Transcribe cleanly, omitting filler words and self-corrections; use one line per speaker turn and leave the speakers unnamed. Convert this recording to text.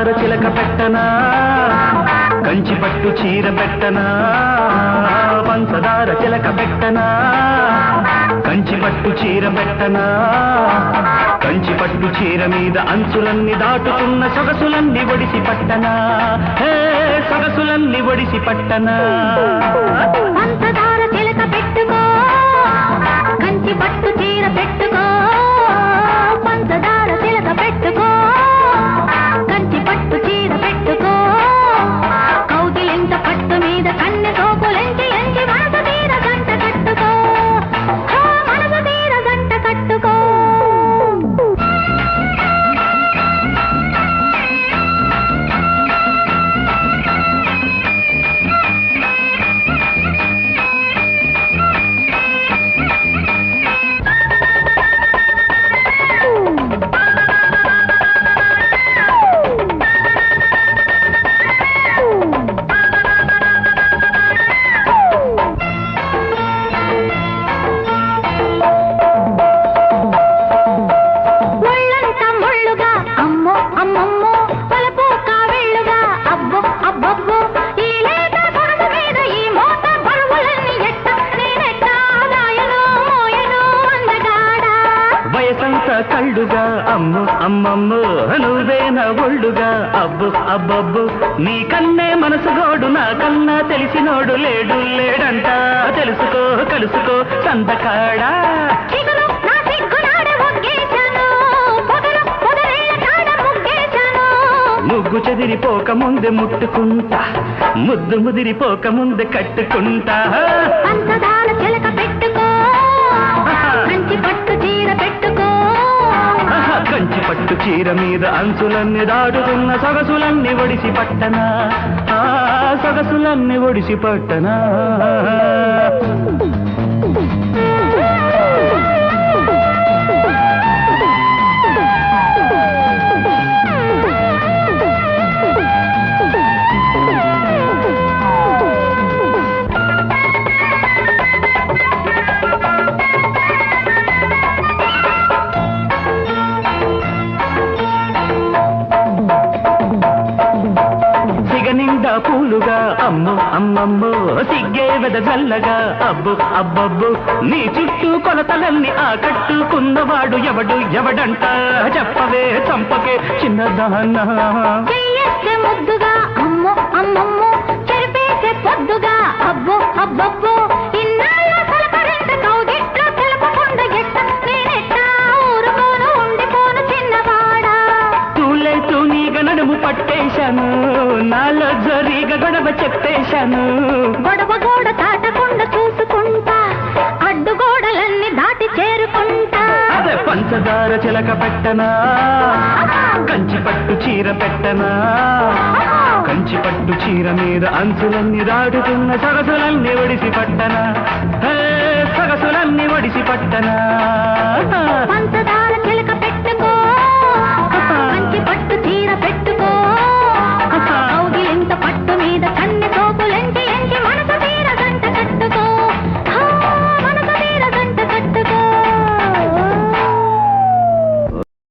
పంచదార చిలక పెట్టనా కంచి పట్టు చీర పెట్టనా పంచదార చిలక పెట్టనా కంచి పట్టు చీర పెట్టనా కంచి పట్టు చీర మీద అంచులన్నీ దాటుతున్న సొగసులన్నీ ఒడిసి పట్టనా సొగసులన్నీ ఒడిసి పట్టనా
పంచదార చిలక పెట్టుకో కంచి పట్టు చీర పెట్టుకో పంచదార చిలక పెట్టుకో కంచి పట్టు చీర పెట్టుకో కౌగిలింత పట్టు మీద కన్నె సోకులెంచి ఎంచి మనసు తీర గంట కట్టుకో మనసు తీర గంట కట్టుకో
కళ్ళుగా అమ్ము అమ్మమ్ము నువ్వేన ఒళ్ళుగా అబ్బు అబ్బబ్బు నీ కన్నే మనసు గోడు నాకన్నా తెలిసినోడు లేడు లేడంట తెలుసుకో కలుసుకో సంతకాడా ముగ్గు చెదిరిపోక ముందే ముట్టుకుంటా ముద్దు ముదిరిపోక ముందే కట్టుకుంటా
పంచదార చిలక పెట్టుకో కంచి పట్టు చీర పెట్టుకో
కంచి పట్టు చీర మీద అంచులన్నీ దాటుతున్న సొగసులన్నీ ఒడిసి పట్టనా సొగసులన్నీ ఒడిసి పట్టనా నిండా పూలుగా అమ్ము అమ్మమ్ము సిగ్గే వెదజల్లగా అబ్బు అబ్బబ్బు నీ చుట్టూ కొలతలన్నీ ఆకట్టుకున్నవాడు ఎవడు ఎవడంట చెప్పవే చంపకే చిన్నదాన్న
ముద్దుగా అమ్ము అమ్మమ్ము చెరిపేసే పొద్దుగా అబ్బు అబ్బబ్బు
నడుము పట్టేశాను నాలో జరీగా గొడవ చెప్పేశాను
గొడవ గోడ దాటకుండా చూసుకుంటా అడ్డుగోడలన్నీ దాటి చేరుకుంటా
అదే పంచదార చిలక పెట్టనా కంచి పట్టు చీర పెట్టనా కంచి పట్టు చీర మీద అంచులన్నీ దాటుతున్న సరసులన్నీ ఒడిసి పట్టనా